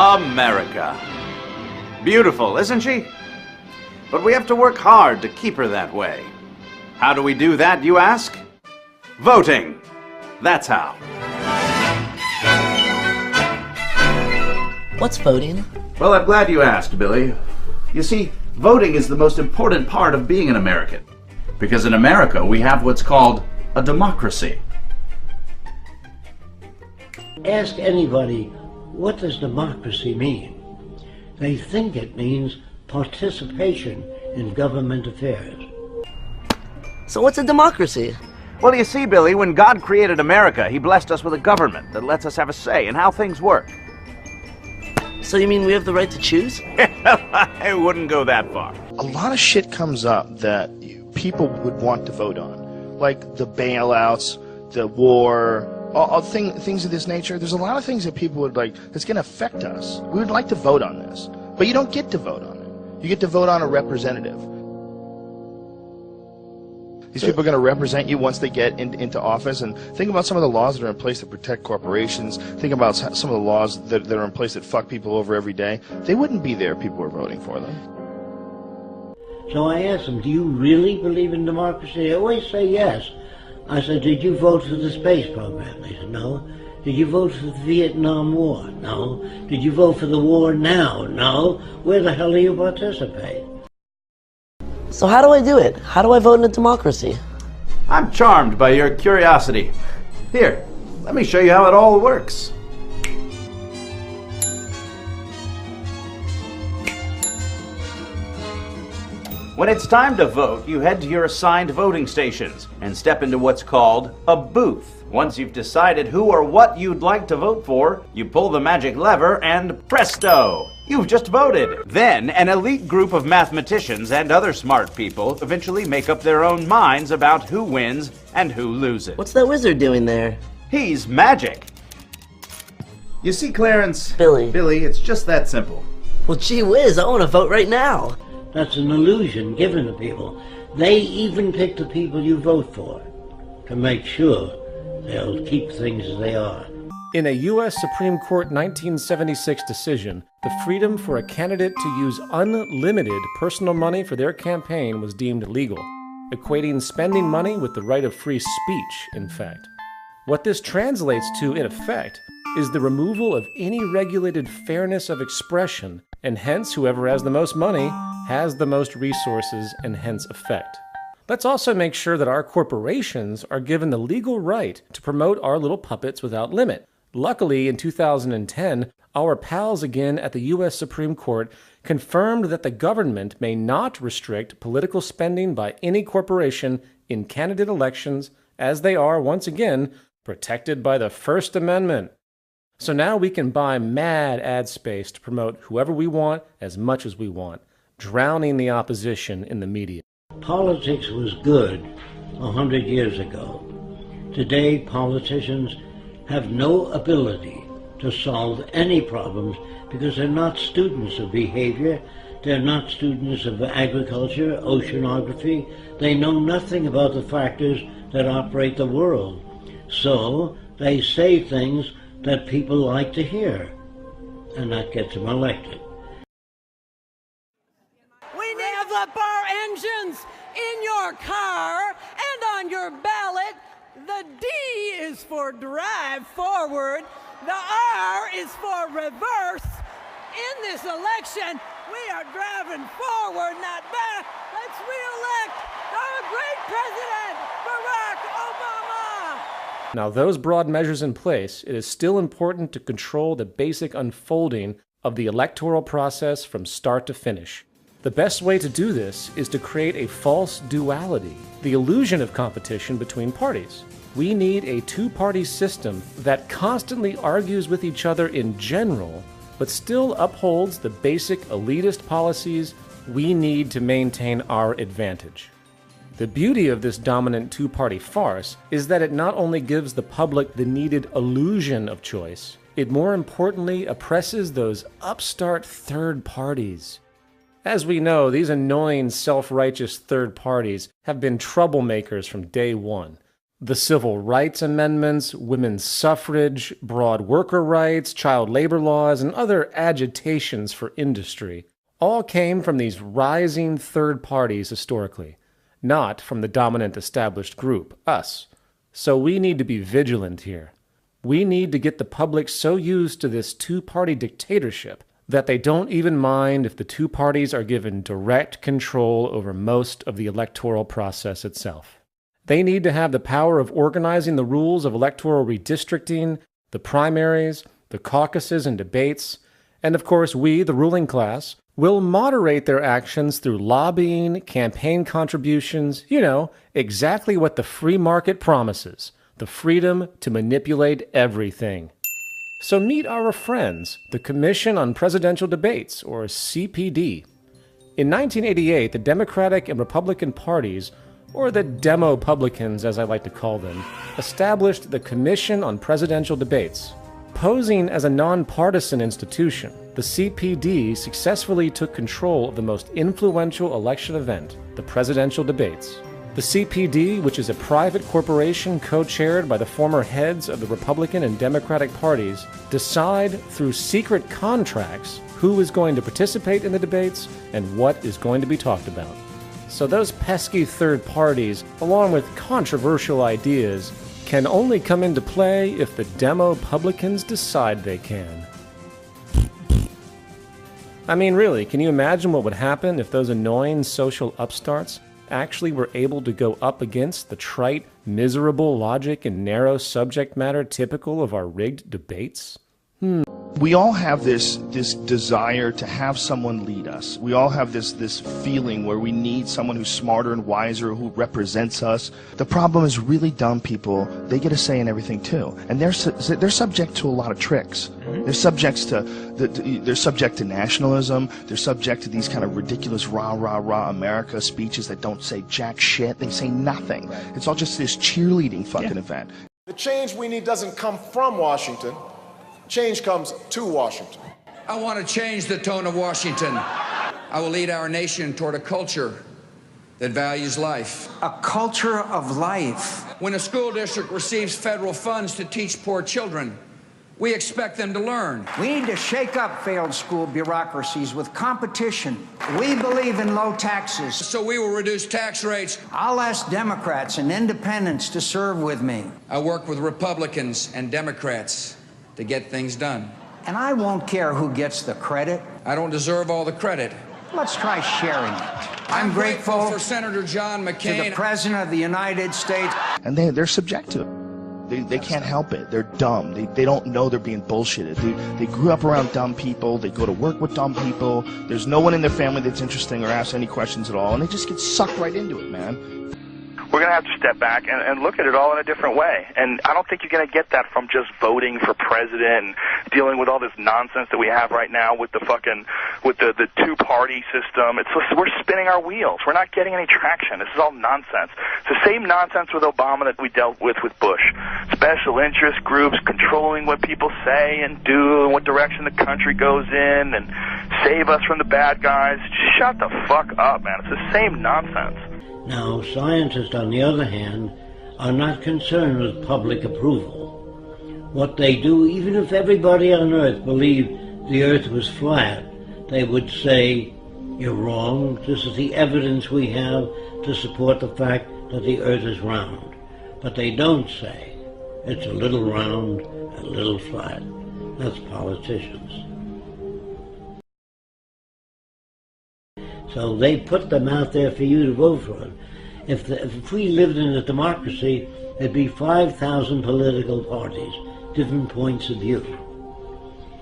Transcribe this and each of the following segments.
America. Beautiful, isn't she? But we have to work hard to keep her that way. How do we do that, you ask? Voting. That's how. What's voting? Well, I'm glad you asked, Billy. You see, voting is the most important part of being an American. Because in America, we have what's called a democracy. Ask anybody, what does democracy mean? They think it means participation in government affairs. So what's a democracy? Well, you see, Billy, when God created America, he blessed us with a government that lets us have a say in how things work. So you mean we have the right to choose? I wouldn't go that far. A lot of shit comes up that people would want to vote on, like the bailouts, the war, all things of this nature. There's a lot of things that people would like that's going to affect us. We would like to vote on this, but you don't get to vote on it. You get to vote on a representative. These people are going to represent you once they get into office. And think about some of the laws that are in place to protect corporations. Think about some of the laws that are in place that fuck people over every day. They wouldn't be there if people were voting for them. So I asked them, do you really believe in democracy? They always say yes. I said, did you vote for the space program? They said, no. Did you vote for the Vietnam War? No. Did you vote for the war now? No. Where the hell do you participate? So how do I do it? How do I vote in a democracy? I'm charmed by your curiosity. Here, let me show you how it all works. When it's time to vote, you head to your assigned voting stations and step into what's called a booth. Once you've decided who or what you'd like to vote for, you pull the magic lever and presto! You've just voted. Then, an elite group of mathematicians and other smart people eventually make up their own minds about who wins and who loses. What's that wizard doing there? He's magic. You see, Clarence? Billy, it's just that simple. Well, gee whiz, I want to vote right now. That's an illusion given to people. They even pick the people you vote for to make sure they'll keep things as they are. In a U.S. Supreme Court 1976 decision, the freedom for a candidate to use unlimited personal money for their campaign was deemed legal, equating spending money with the right of free speech, in fact. What this translates to, in effect, is the removal of any regulated fairness of expression, and hence whoever has the most money has the most resources and hence effect. Let's also make sure that our corporations are given the legal right to promote our little puppets without limit. Luckily, in 2010, our pals again at the U.S. Supreme Court confirmed that the government may not restrict political spending by any corporation in candidate elections, as they are, once again, protected by the First Amendment. So now we can buy mad ad space to promote whoever we want as much as we want, drowning the opposition in the media. Politics was good 100 years ago. Today, politicians have no ability to solve any problems because they're not students of behavior, they're not students of agriculture, oceanography, they know nothing about the factors that operate the world. So they say things that people like to hear, and that gets them elected. We rev up our engines in your car and on your ballot. The D is for drive forward. The R is for reverse. In this election, we are driving forward, not back. Let's re-elect our great president, Barack Obama. Now, those broad measures in place, it is still important to control the basic unfolding of the electoral process from start to finish. The best way to do this is to create a false duality, the illusion of competition between parties. We need a two-party system that constantly argues with each other in general, but still upholds the basic elitist policies we need to maintain our advantage. The beauty of this dominant two-party farce is that it not only gives the public the needed illusion of choice, it more importantly oppresses those upstart third parties. As we know, these annoying self-righteous third parties have been troublemakers from day one. The civil rights amendments, women's suffrage, broad worker rights, child labor laws, and other agitations for industry all came from these rising third parties historically, not from the dominant established group, us. So we need to be vigilant here. We need to get the public so used to this two-party dictatorship that they don't even mind if the two parties are given direct control over most of the electoral process itself. They need to have the power of organizing the rules of electoral redistricting, the primaries, the caucuses and debates, and of course we, the ruling class, will moderate their actions through lobbying, campaign contributions, exactly what the free market promises, the freedom to manipulate everything. So meet our friends, the Commission on Presidential Debates, or CPD. In 1988, the Democratic and Republican parties, or the Demo-publicans as I like to call them, established the Commission on Presidential Debates. Posing as a nonpartisan institution, the CPD successfully took control of the most influential election event, the presidential debates. The CPD, which is a private corporation co-chaired by the former heads of the Republican and Democratic parties, decide through secret contracts who is going to participate in the debates and what is going to be talked about. So those pesky third parties, along with controversial ideas, can only come into play if the Demo-publicans decide they can. I mean, really, can you imagine what would happen if those annoying social upstarts actually were able to go up against the trite, miserable logic and narrow subject matter typical of our rigged debates? We all have this desire to have someone lead us. We all have this feeling where we need someone who's smarter and wiser, who represents us. The problem is really dumb people, they get a say in everything too. And they're subject to a lot of tricks. They're subject to nationalism. They're subject to these kind of ridiculous rah, rah, rah America speeches that don't say jack shit. They say nothing. It's all just this cheerleading fucking event. The change we need doesn't come from Washington. Change comes to Washington. I want to change the tone of Washington. I will lead our nation toward a culture that values life. A culture of life. When a school district receives federal funds to teach poor children, we expect them to learn. We need to shake up failed school bureaucracies with competition. We believe in low taxes. So we will reduce tax rates. I'll ask Democrats and independents to serve with me. I work with Republicans and Democrats to get things done. And I won't care who gets the credit. I don't deserve all the credit. Let's try sharing it. I'm grateful for Senator John McCain, to the President of the United States. And they're subject to it. They can't help it. They're dumb. They don't know they're being bullshitted. They grew up around dumb people. They go to work with dumb people. There's no one in their family that's interesting or asks any questions at all. And they just get sucked right into it, man. We're going to have to step back and look at it all in a different way. And I don't think you're going to get that from just voting for president and dealing with all this nonsense that we have right now with the two-party system. We're spinning our wheels. We're not getting any traction. This is all nonsense. It's the same nonsense with Obama that we dealt with Bush. Special interest groups controlling what people say and do and what direction the country goes in and save us from the bad guys. Just shut the fuck up, man. It's the same nonsense. Now, scientists, on the other hand, are not concerned with public approval. What they do, even if everybody on Earth believed the Earth was flat, they would say, you're wrong, this is the evidence we have to support the fact that the Earth is round. But they don't say, it's a little round, a little flat. That's politicians. So they put them out there for you to vote for it. If we lived in a democracy, there'd be 5,000 political parties, different points of view.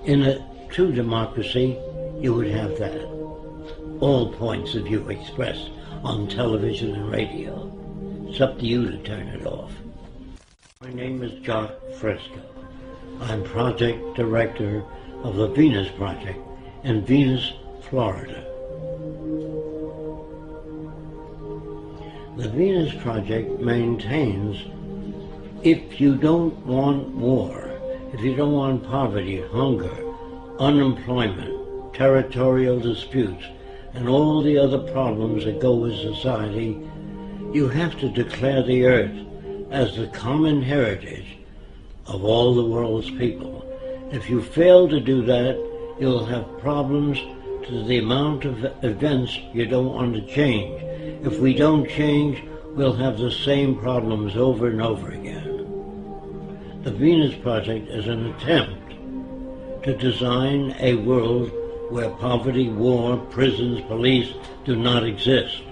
In a true democracy, you would have that. All points of view expressed on television and radio. It's up to you to turn it off. My name is Jock Fresco. I'm project director of the Venus Project in Venus, Florida. The Venus Project maintains if you don't want war, if you don't want poverty, hunger, unemployment, territorial disputes, and all the other problems that go with society, you have to declare the Earth as the common heritage of all the world's people. If you fail to do that, you'll have problems to the amount of events you don't want to change. If we don't change, we'll have the same problems over and over again. The Venus Project is an attempt to design a world where poverty, war, prisons, police do not exist,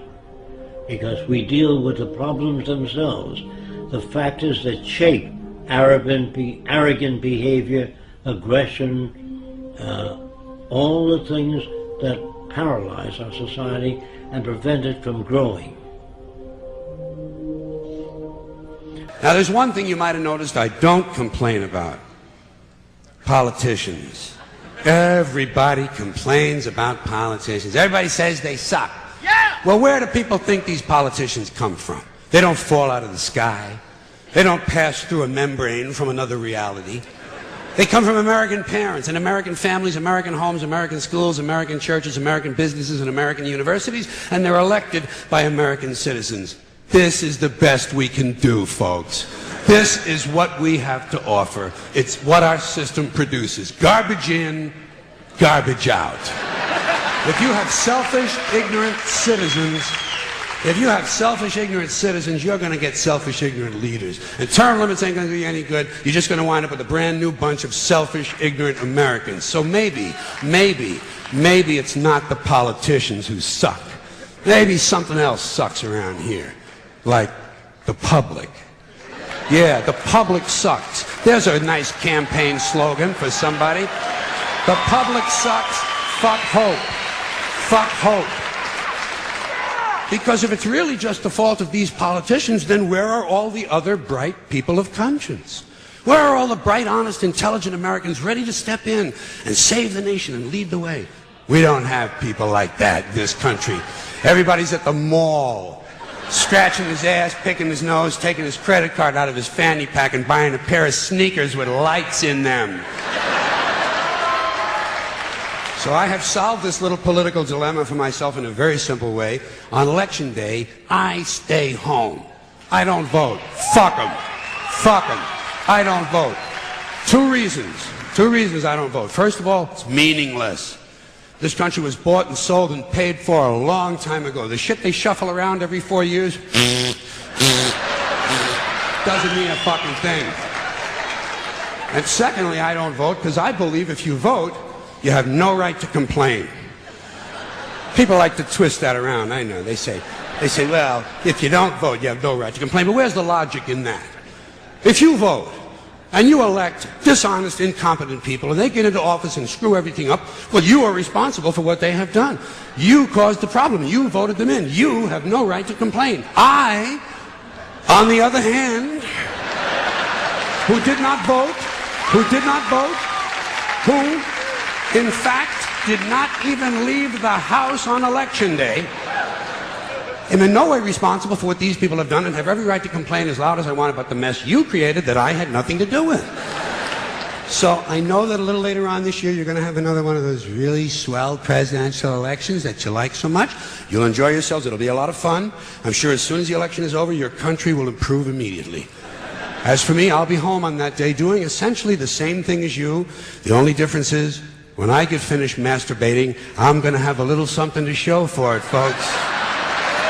because we deal with the problems themselves, the factors that shape arrogant behavior, aggression, all the things that paralyze our society and prevent it from growing. Now, there's one thing you might have noticed I don't complain about. Politicians. Everybody complains about politicians. Everybody says they suck. Yeah! Well, where do people think these politicians come from? They don't fall out of the sky. They don't pass through a membrane from another reality. They come from American parents and American families, American homes, American schools, American churches, American businesses, and American universities, and they're elected by American citizens. This is the best we can do, folks. This is what we have to offer. It's what our system produces. Garbage in, garbage out. If you have selfish, ignorant citizens, you're going to get selfish, ignorant leaders. And term limits ain't going to do you any good. You're just going to wind up with a brand new bunch of selfish, ignorant Americans. So maybe it's not the politicians who suck. Maybe something else sucks around here. Like the public. Yeah, the public sucks. There's a nice campaign slogan for somebody. The public sucks. Fuck hope. Fuck hope. Because if it's really just the fault of these politicians, then where are all the other bright people of conscience? Where are all the bright, honest, intelligent Americans ready to step in and save the nation and lead the way? We don't have people like that in this country. Everybody's at the mall, scratching his ass, picking his nose, taking his credit card out of his fanny pack and buying a pair of sneakers with lights in them. So I have solved this little political dilemma for myself in a very simple way. On election day, I stay home. I don't vote. Fuck them. Fuck them. I don't vote. Two reasons I don't vote. First of all, it's meaningless. This country was bought and sold and paid for a long time ago. The shit they shuffle around every 4 years doesn't mean a fucking thing. And secondly, I don't vote because I believe if you vote, you have no right to complain. People like to twist that around, I know. They say, well, if you don't vote, you have no right to complain. But where's the logic in that? If you vote, and you elect dishonest, incompetent people, and they get into office and screw everything up, well, you are responsible for what they have done. You caused the problem. You voted them in. You have no right to complain. I, on the other hand, who did not vote, who in fact did not even leave the house on election day, am in no way responsible for what these people have done and have every right to complain as loud as I want about the mess you created that I had nothing to do with. So I know that a little later on this year you're going to have another one of those really swell presidential elections that you like so much. You'll enjoy yourselves. It'll be a lot of fun. I'm sure as soon as the election is over, your country will improve immediately. As for me, I'll be home on that day doing essentially the same thing as you. The only difference is when I get finished masturbating, I'm going to have a little something to show for it, folks.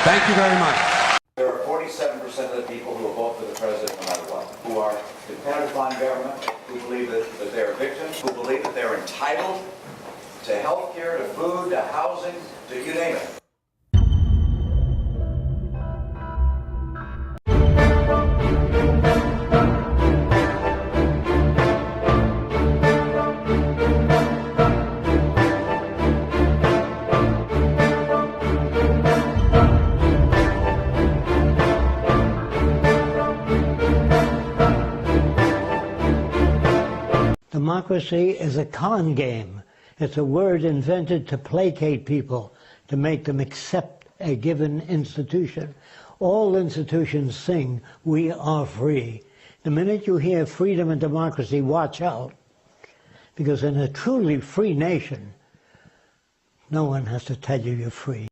Thank you very much. There are 47% of the people who will vote for the president no matter what, who are dependent upon government, who believe that they're victims, who believe that they're entitled to health care, to food, to housing, to you name it. Democracy is a con game. It's a word invented to placate people, to make them accept a given institution. All institutions sing, "We are free." The minute you hear freedom and democracy, watch out. Because in a truly free nation, no one has to tell you you're free.